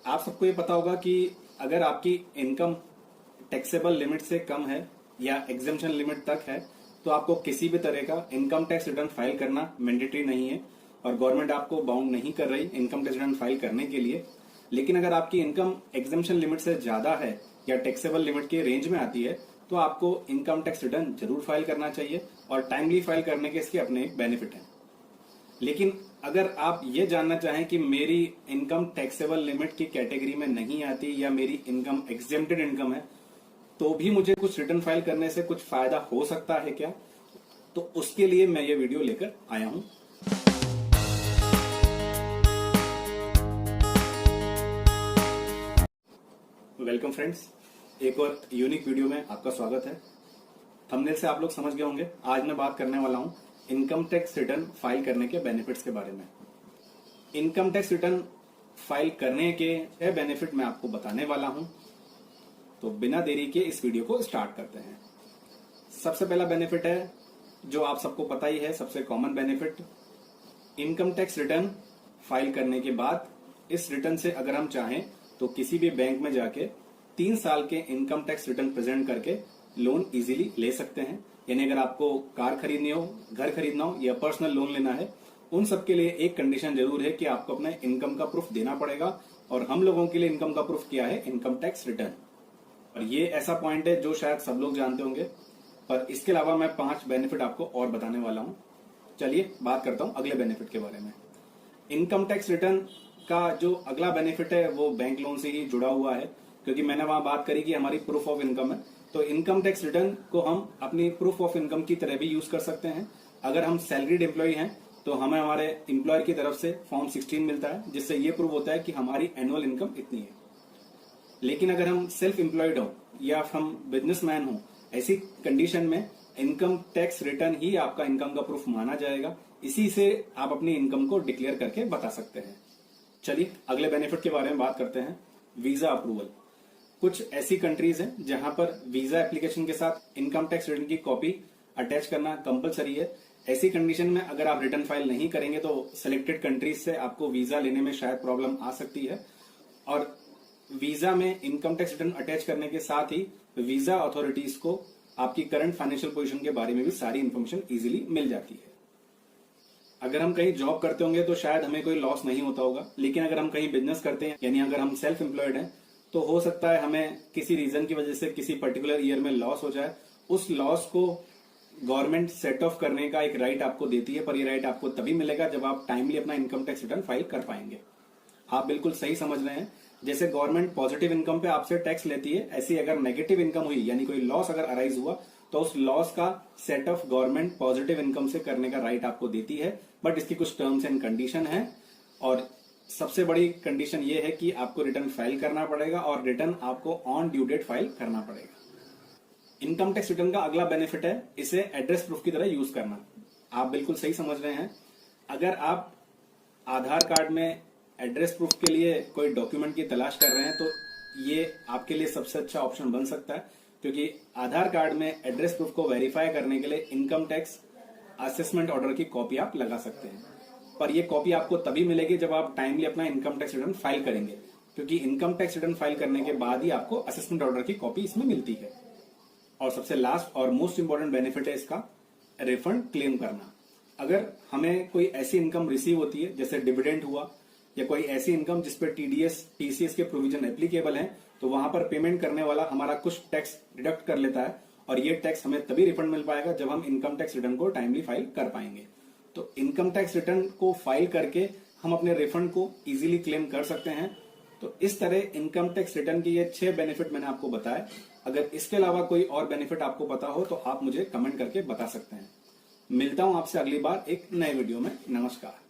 आप सबको ये पता होगा कि अगर आपकी इनकम टैक्सेबल लिमिट से कम है या एग्जेम्पशन लिमिट तक है तो आपको किसी भी तरह का इनकम टैक्स रिटर्न फाइल करना मैंडेटरी नहीं है और गवर्नमेंट आपको बाउंड नहीं कर रही इनकम टैक्स रिटर्न फाइल करने के लिए। लेकिन अगर आपकी इनकम एग्जेम्पशन लिमिट से ज्यादा है या टैक्सेबल लिमिट के रेंज में आती है तो आपको इनकम टैक्स रिटर्न जरूर फाइल करना चाहिए और टाइमली फाइल करने के इसके अपने बेनिफिट हैं। लेकिन अगर आप ये जानना चाहें कि मेरी इनकम टैक्सेबल लिमिट की कैटेगरी में नहीं आती या मेरी इनकम एग्जेम्प्टेड इनकम है तो भी मुझे कुछ रिटर्न फाइल करने से कुछ फायदा हो सकता है क्या, तो उसके लिए मैं ये वीडियो लेकर आया हूं। वेलकम फ्रेंड्स, एक और यूनिक वीडियो में आपका स्वागत है। थंबनेल से आप लोग समझ गए होंगे, आज मैं बात करने वाला हूं इनकम टैक्स रिटर्न फाइल करने के बेनिफिट्स के बारे में। इनकम टैक्स रिटर्न फाइल करने के बेनिफिट मैं आपको बताने वाला हूं, तो बिना देरी के इस वीडियो को स्टार्ट करते हैं। सबसे पहला बेनिफिट है जो आप सबको पता ही है, सबसे common benefit, income tax return file करने के बाद इस रिटर्न से अगर हम चाहें तो किसी भी बैंक में जाके 3 साल के इनकम टैक्स रिटर्न प्रेजेंट करके लोन इजीली ले सकते हैं। यानी अगर आपको कार खरीदनी हो, घर खरीदना हो या पर्सनल लोन लेना है, उन सब के लिए एक कंडीशन जरूर है कि आपको अपने इनकम का प्रूफ देना पड़ेगा। और हम लोगों के लिए इनकम का प्रूफ क्या है? Income tax return. और ये ऐसा पॉइंट है जो शायद सब लोग जानते होंगे, पर इसके अलावा मैं 5 बेनिफिट आपको और बताने वाला हूं। चलिए बात करता हूं अगले बेनिफिट के बारे में। इनकम टैक्स रिटर्न का जो अगला बेनिफिट है वो बैंक लोन से ही जुड़ा हुआ है, क्योंकि मैंने वहां बात करी कि हमारी प्रूफ ऑफ इनकम है, तो इनकम टैक्स रिटर्न को हम अपनी प्रूफ ऑफ इनकम की तरह भी यूज कर सकते हैं। अगर हम सैलरीड एम्प्लॉय हैं तो हमें हमारे एम्प्लॉयर की तरफ से फॉर्म 16 मिलता है, जिससे ये प्रूव होता है कि हमारी एनुअल इनकम इतनी है। लेकिन अगर हम सेल्फ एम्प्लॉयड हो या हम बिजनेसमैन हो, ऐसी कंडीशन में इनकम टैक्स रिटर्न ही आपका इनकम का प्रूफ माना जाएगा। इसी से आप अपनी इनकम को डिक्लेयर करके बता सकते हैं। चलिए अगले बेनिफिट के बारे में बात करते हैं। Visa approval. कुछ ऐसी कंट्रीज हैं जहां पर वीजा एप्लीकेशन के साथ इनकम टैक्स रिटर्न की कॉपी अटैच करना कंपलसरी है। ऐसी कंडीशन में अगर आप रिटर्न फाइल नहीं करेंगे तो सिलेक्टेड कंट्रीज से आपको वीजा लेने में शायद प्रॉब्लम आ सकती है। और वीजा में इनकम टैक्स रिटर्न अटैच करने के साथ ही वीजा अथॉरिटीज को आपकी करंट फाइनेंशियल पोजीशन के बारे में भी सारी इन्फॉर्मेशन इजीली मिल जाती है। अगर हम कहीं जॉब करते होंगे तो शायद हमें कोई लॉस नहीं होता होगा, लेकिन अगर हम कहीं बिजनेस करते हैं यानी अगर हम सेल्फ एम्प्लॉयड हैं तो हो सकता है हमें किसी रीजन की वजह से किसी पर्टिकुलर ईयर में लॉस हो जाए। उस लॉस को गवर्नमेंट सेट ऑफ करने का एक राइट आपको देती है, पर ये राइट आपको तभी मिलेगा जब आप टाइमली अपना इनकम टैक्स रिटर्न फाइल कर पाएंगे। आप बिल्कुल सही समझ रहे हैं। जैसे गवर्नमेंट पॉजिटिव इनकम पे आपसे टैक्स लेती है, ऐसी अगर नेगेटिव इनकम हुई यानी कोई लॉस अगर अराइज हुआ तो उस लॉस का set of government positive income से करने का राइट आपको देती है। बट इसकी कुछ टर्म्स एंड कंडीशन है, और सबसे बड़ी कंडीशन ये है कि आपको रिटर्न फाइल करना पड़ेगा और रिटर्न आपको ऑन ड्यू डेट फाइल करना पड़ेगा। इनकम टैक्स रिटर्न का अगला बेनिफिट है इसे एड्रेस प्रूफ की तरह यूज करना। आप बिल्कुल सही समझ रहे हैं। अगर आप आधार कार्ड में एड्रेस प्रूफ के लिए कोई डॉक्यूमेंट की तलाश कर रहे हैं तो ये आपके लिए सबसे अच्छा ऑप्शन बन सकता है, क्योंकि आधार कार्ड में एड्रेस प्रूफ को वेरीफाई करने के लिए इनकम टैक्स असेसमेंट ऑर्डर की कॉपी आप लगा सकते हैं। पर ये कॉपी आपको तभी मिलेगी जब आप टाइमली अपना इनकम टैक्स रिटर्न फाइल करेंगे, क्योंकि इनकम टैक्स रिटर्न फाइल करने के बाद ही आपको असेसमेंट ऑर्डर की कॉपी इसमें मिलती है। और सबसे लास्ट और मोस्ट इंपॉर्टेंट बेनिफिट है इसका रिफंड क्लेम करना। अगर हमें कोई ऐसी इनकम रिसीव होती है जैसे डिविडेंड हुआ या कोई ऐसी इनकम जिसपे टीडीएस टीसीएस के प्रोविजन एप्लीकेबल हैं, तो वहां पर पेमेंट करने वाला हमारा कुछ टैक्स डिडक्ट कर लेता है, और ये टैक्स हमें तभी रिफंड मिल पाएगा जब हम इनकम टैक्स रिटर्न को टाइमली फाइल कर पाएंगे। तो इनकम टैक्स रिटर्न को फाइल करके हम अपने रिफंड को इजीली क्लेम कर सकते हैं। तो इस तरह इनकम टैक्स रिटर्न के ये 6 बेनिफिट मैंने आपको बताए। अगर इसके अलावा कोई और बेनिफिट आपको पता हो तो आप मुझे कमेंट करके बता सकते हैं। मिलता हूं आपसे अगली बार एक नए वीडियो में। नमस्कार।